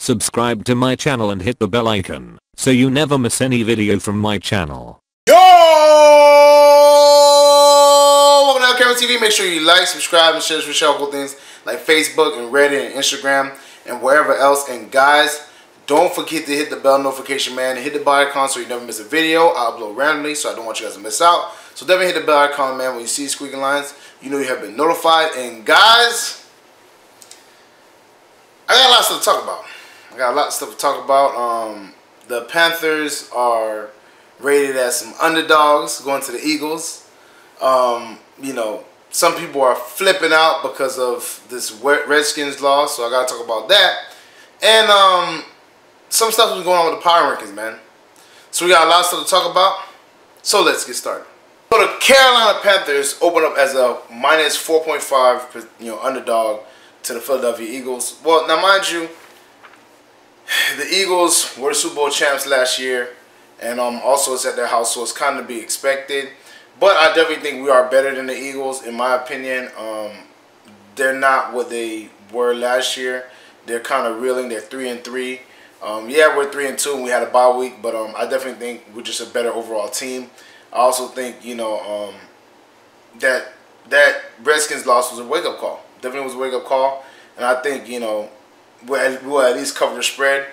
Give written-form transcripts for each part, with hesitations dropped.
Subscribe to my channel and hit the bell icon so you never miss any video from my channel. Yo! Welcome to LCameraTV. Make sure you like, subscribe, and share cool things like Facebook and Reddit and Instagram and wherever else. And guys, don't forget to hit the bell notification, man, and hit the bell icon so you never miss a video. I upload randomly, so I don't want you guys to miss out. So definitely hit the bell icon, man. When you see squeaking lines, you know you have been notified. And guys, I got a lot of stuff to talk about. The Panthers are rated as some underdogs going to the Eagles. You know, some people are flipping out because of this Redskins loss, so I gotta talk about that. And some stuff was going on with the power rankings, man. So we got a lot of stuff to talk about. So let's get started. So the Carolina Panthers open up as a minus 4.5, underdog to the Philadelphia Eagles. Well, now mind you, the Eagles were the Super Bowl champs last year, and also it's at their house, so it's kind of to be expected. But I definitely think we are better than the Eagles, in my opinion. They're not what they were last year. They're kind of reeling. They're 3-3. Yeah, we're 3-2, and we had a bye week, but I definitely think we're just a better overall team. I also think that Redskins loss was a wake up call. Definitely was a wake up call, and I think we'll at least cover the spread.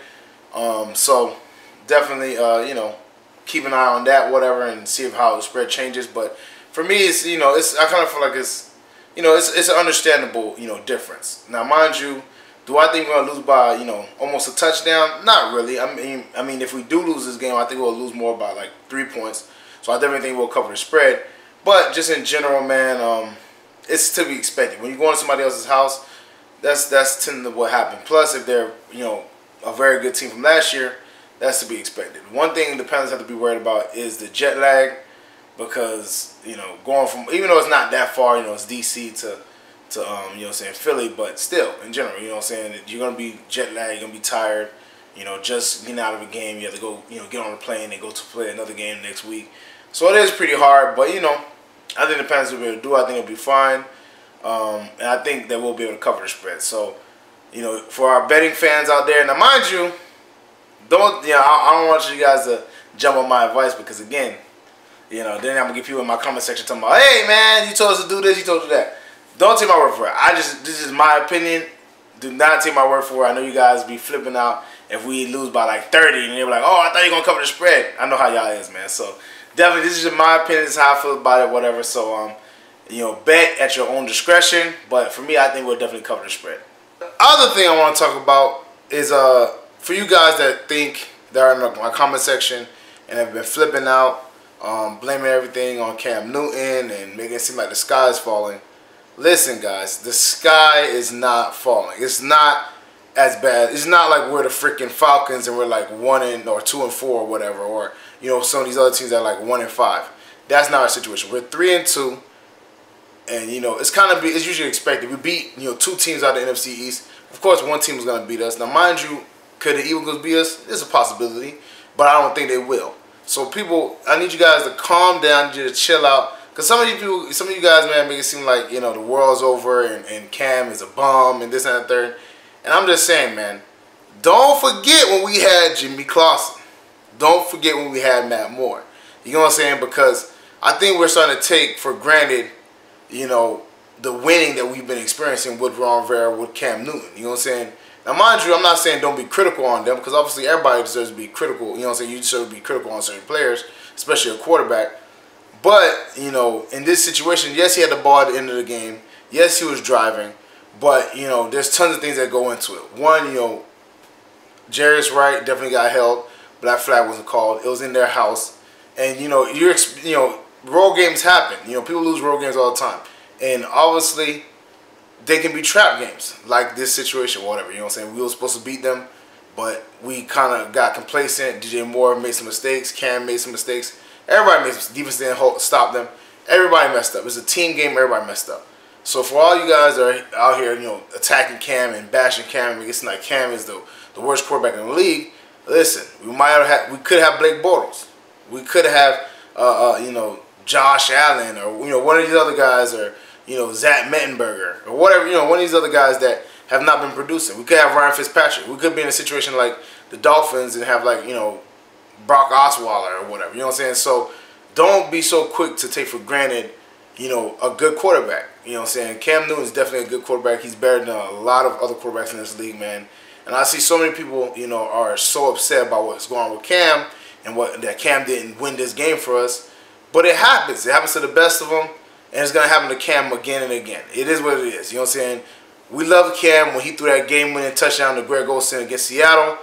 So definitely keep an eye on that, whatever, and see how the spread changes. But for me, it's I kind of feel like it's it's an understandable difference. Now, mind you, do I think we're gonna lose by almost a touchdown? Not really. I mean, if we do lose this game, I think we'll lose more by like 3 points. So I definitely think we'll cover the spread. But just in general, man, it's to be expected when you go into somebody else's house. That's tending to what happened. Plus, if they're a very good team from last year, that's to be expected. One thing the Panthers have to be worried about is the jet lag, because going from, even though it's not that far, it's DC to Philly, but still in general, you're gonna be jet lag, you're gonna be tired. Just getting out of a game, you have to go get on a plane and go to play another game next week. So it is pretty hard, but I think the Panthers will be able to do it. I think it'll be fine. And I think that we'll be able to cover the spread. So, for our betting fans out there, now mind you, I don't want you guys to jump on my advice, because again, then I'm gonna get people in my comment section talking about, hey man, you told us to do this, you told us that. Don't take my word for it. This is my opinion. Do not take my word for it. I know you guys be flipping out if we lose by like 30, and they're like, oh, I thought you were gonna cover the spread. I know how y'all is, man. So definitely, this is just my opinion. This is how I feel about it, whatever. So bet at your own discretion, but for me, I think we'll definitely cover the spread. The other thing I want to talk about is for you guys that think that are in my comment section and have been flipping out, blaming everything on Cam Newton and making it seem like the sky is falling. Listen, guys, the sky is not falling. It's not as bad. It's not like we're the freaking Falcons and we're like 1 or 2-4 or whatever, or some of these other teams that are like 1-5. That's not our situation. We're 3-2. And it's usually expected. We beat 2 teams out of the NFC East. Of course, one team is going to beat us. Now, mind you, could the Eagles beat us? There's a possibility, but I don't think they will. So, people, I need you guys to calm down, I need you to chill out, because some of you guys, man, make it seem like the world's over and Cam is a bum and this and that third. And I'm just saying, man, don't forget when we had Jimmy Clausen. Don't forget when we had Matt Moore. You know what I'm saying? Because I think we're starting to take for granted the winning that we've been experiencing with Ron Rivera, with Cam Newton. You know what I'm saying? Now, mind you, I'm not saying don't be critical on them, because obviously everybody deserves to be critical. You know what I'm saying? You deserve to be critical on certain players, especially a quarterback. But, in this situation, yes, he had the ball at the end of the game. Yes, he was driving. But, there's tons of things that go into it. One, Jarius Wright definitely got held, but that flag wasn't called. It was in their house. And, road games happen. People lose road games all the time. And obviously, they can be trap games, like this situation, whatever. You know what I'm saying? We were supposed to beat them, but we kind of got complacent. DJ Moore made some mistakes. Cam made some mistakes. Everybody made some mistakes. Defense didn't stop them. Everybody messed up. It was a team game. Everybody messed up. So for all you guys that are out here, attacking Cam and bashing Cam, and it's like Cam is the worst quarterback in the league, listen, we could have Blake Bortles. We could have, Josh Allen, or one of these other guys, or Zach Mettenberger, or whatever, one of these other guys that have not been producing. We could have Ryan Fitzpatrick. We could be in a situation like the Dolphins and have, like, you know, Brock Osweiler or whatever. You know what I'm saying? So don't be so quick to take for granted, you know, a good quarterback. You know what I'm saying? Cam Newton is definitely a good quarterback. He's better than a lot of other quarterbacks in this league, man. And I see so many people, you know, are so upset about what's going on with Cam and that Cam didn't win this game for us. But it happens. It happens to the best of them. And it's going to happen to Cam again and again. It is what it is. You know what I'm saying? We love Cam when he threw that game-winning touchdown to Greg Olsen against Seattle,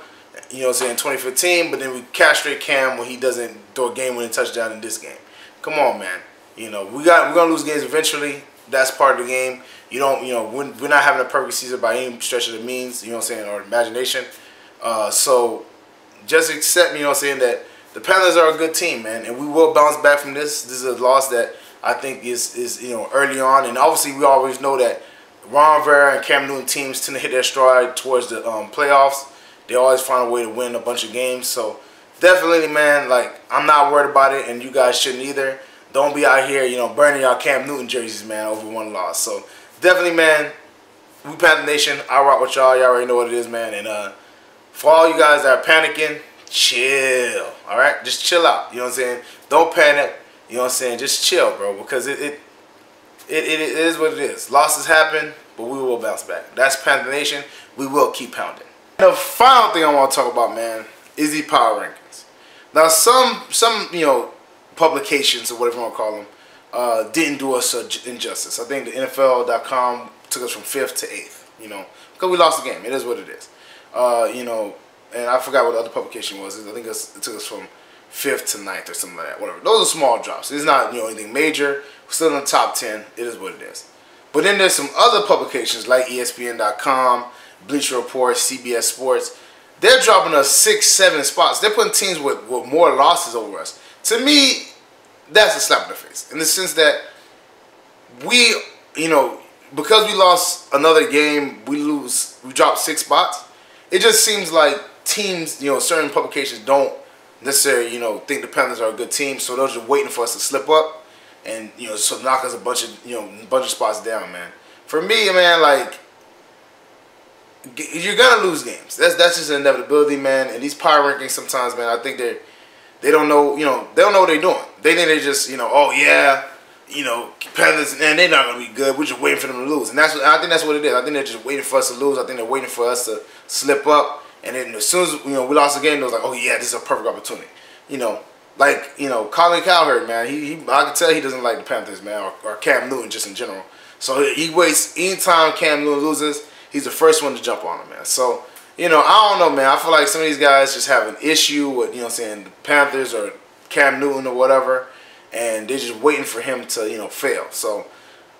you know what I'm saying, in 2015. But then we castrate Cam when he doesn't throw a game-winning touchdown in this game. Come on, man. You know, we're going to lose games eventually. That's part of the game. You know, we're not having a perfect season by any stretch of the means, you know what I'm saying, or imagination. So just accept, you know what I'm saying, that the Panthers are a good team, man. And we will bounce back from this. This is a loss that I think is you know, early on. And obviously we always know that Ron Rivera and Cam Newton teams tend to hit their stride towards the playoffs. They always find a way to win a bunch of games. So definitely, man, like, I'm not worried about it, and you guys shouldn't either. Don't be out here, you know, burning y'all Cam Newton jerseys, man, over one loss. So definitely, man, we Panther Nation. I rock with y'all. Y'all already know what it is, man. And for all you guys that are panicking, chill, all right? Just chill out, you know what I'm saying? Don't panic, you know what I'm saying? Just chill, bro, because it is what it is. Losses happen, but we will bounce back. That's Panther Nation. We will keep pounding. The final thing I want to talk about, man, is the power rankings. Now, some you know, publications or whatever you want to call them didn't do us injustice. I think the NFL.com took us from 5th to 8th, you know, because we lost the game. It is what it is. You know, and I forgot what the other publication was. I think it took us from 5th to 9th or something like that. Whatever. Those are small drops. It's not, you know, anything major. We're still in the top 10. It is what it is. But then there's some other publications like ESPN.com, Bleacher Report, CBS Sports. They're dropping us 6, 7 spots. They're putting teams with more losses over us. To me, that's a slap in the face. In the sense that we, you know, because we lost another game, we dropped 6 spots. It just seems like teams, you know, certain publications don't necessarily, you know, think the Panthers are a good team, so they're just waiting for us to slip up and, you know, so knock us a bunch of spots down, man. For me, man, like, you're gonna lose games. That's just an inevitability, man. And these power rankings sometimes, man, I think they don't know, you know, they don't know what they're doing. They think they're just, you know, oh yeah, you know, Panthers, and they're not gonna be good. We're just waiting for them to lose, and I think that's what it is. I think they're just waiting for us to lose. I think they're waiting for us to slip up. And then as soon as, you know, we lost the game, they was like, oh yeah, this is a perfect opportunity. You know, like, you know, Colin Cowherd, man, I can tell he doesn't like the Panthers, man, or Cam Newton just in general. So he waits, anytime Cam Newton loses, he's the first one to jump on him, man. So, you know, I don't know, man. I feel like some of these guys just have an issue with, you know what I'm saying, the Panthers or Cam Newton or whatever, and they're just waiting for him to, you know, fail. So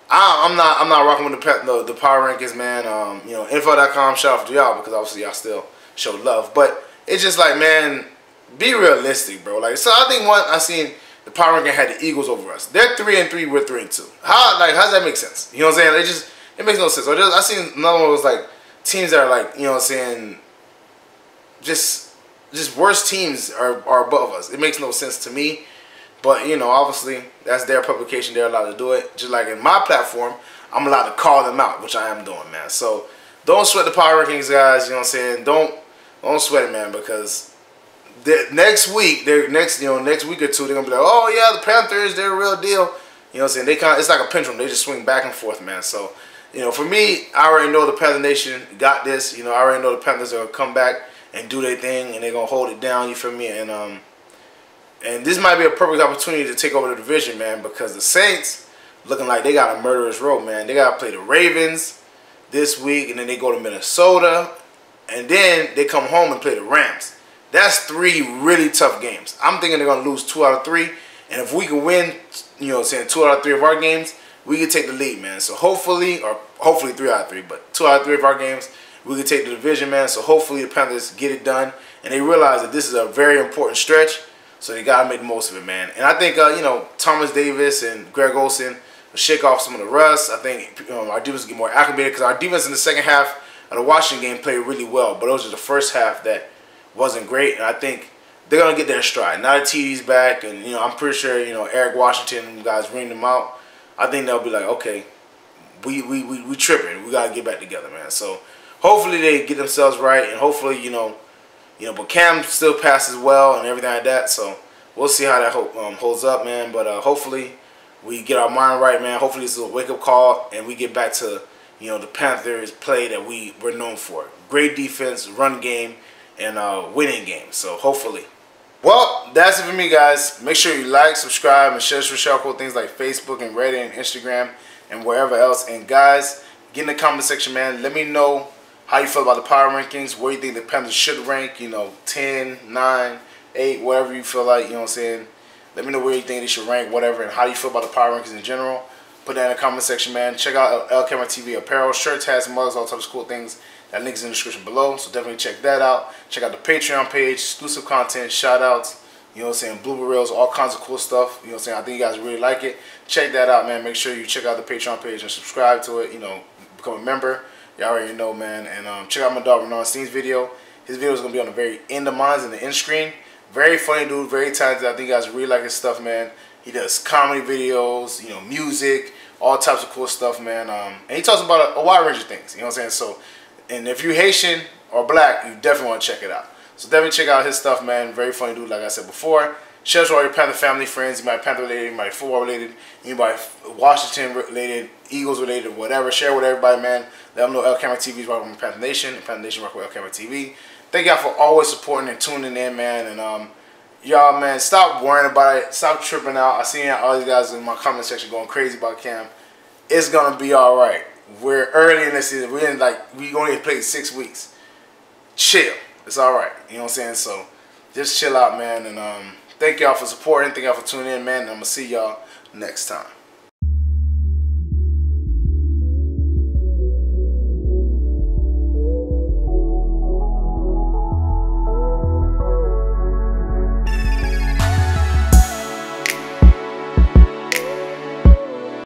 I'm not rocking with the power rankings, man. You know, NFL.com, shout out to y'all because obviously y'all still show love, but it's just like, man, be realistic, bro. Like, so I think I seen the power ranking had the Eagles over us. They're 3-3, we're 3-2. How does that make sense? You know what I'm saying? It makes no sense. Or I seen another one was like teams that are like, you know what I'm saying, just worse teams are above us. It makes no sense to me. But, you know, obviously that's their publication. They're allowed to do it. Just like in my platform, I'm allowed to call them out, which I am doing, man. So don't sweat the power rankings, guys. You know what I'm saying? Don't sweat it, man, because next week or two, they're gonna be like, oh yeah, the Panthers, they're a real deal. You know what I'm saying? It's like a pendulum. They just swing back and forth, man. So, you know, for me, I already know the Panther Nation got this. You know, I already know the Panthers are gonna come back and do their thing, and they're gonna hold it down. You feel me? And this might be a perfect opportunity to take over the division, man, because the Saints looking like they got a murderous road, man. They gotta play the Ravens this week, and then they go to Minnesota, and then they come home and play the Rams. That's 3 really tough games. I'm thinking they're gonna lose 2 out of 3, and if we can win, you know, saying 2 out of 3 of our games, we can take the lead, man. So hopefully 3 out of 3, but 2 out of 3 of our games, we can take the division, man. So hopefully the Panthers get it done, and they realize that this is a very important stretch, so they gotta make the most of it, man. And I think you know, Thomas Davis and Greg Olsen will shake off some of the rust. I think our defense will get more acclimated because our defense in the second half of the Washington game played really well, but it was just the first half that wasn't great, and I think they're gonna get their stride. Now that TD's back, and you know, I'm pretty sure, you know, Eric Washington guys ring them out. I think they'll be like, okay, we tripping. We gotta get back together, man. So hopefully they get themselves right, and hopefully, but Cam still passes well and everything like that. So we'll see how that holds up, man. But hopefully we get our mind right, man. Hopefully this is a wake-up call, and we get back to, the Panthers play that we're known for. Great defense, run game, and winning games. So hopefully. Well, that's it for me, guys. Make sure you like, subscribe, and share cool things like Facebook and Reddit and Instagram and wherever else. And guys, get in the comment section, man. Let me know how you feel about the power rankings, where you think the Panthers should rank, 10, 9, 8, whatever you feel like, what I'm saying. Let me know where you think they should rank, whatever, and how you feel about the power rankings in general. Put that in the comment section, man. Check out LCameraTV apparel, shirts, hats, mugs, all types of cool things. That link is in the description below, so definitely check that out. Check out the Patreon page, exclusive content, shout-outs, blooper reels, all kinds of cool stuff. I think you guys really like it. Check that out, man. Make sure you check out the Patreon page and subscribe to it, become a member. Y'all already know, man. And check out my dog Renan Esteme's video. His video is going to be on the very end of mine, in the end screen. Very funny dude, very talented. I think you guys really like his stuff, man. He does comedy videos, music, all types of cool stuff, man. And he talks about a wide range of things, So, and if you're Haitian or black, you definitely want to check it out. So definitely check out his stuff, man. Very funny dude, like I said before. Share to all your Panther family, friends. You might be Panther related, you might be football related, anybody Washington related, Eagles related, whatever. Share with everybody, man. Let them know LCameraTV is rocking with Panther Nation, and Panther Nation rocking with LCameraTV. Thank y'all for always supporting and tuning in, man. And y'all, man, stop worrying about it. Stop tripping out. I see all you guys in my comment section going crazy about Cam. It's gonna be all right. We're early in the season. We only played 6 weeks. Chill. It's all right. You know what I'm saying? So just chill out, man. And thank y'all for supporting. Thank y'all for tuning in, man. And I'm gonna see y'all next time.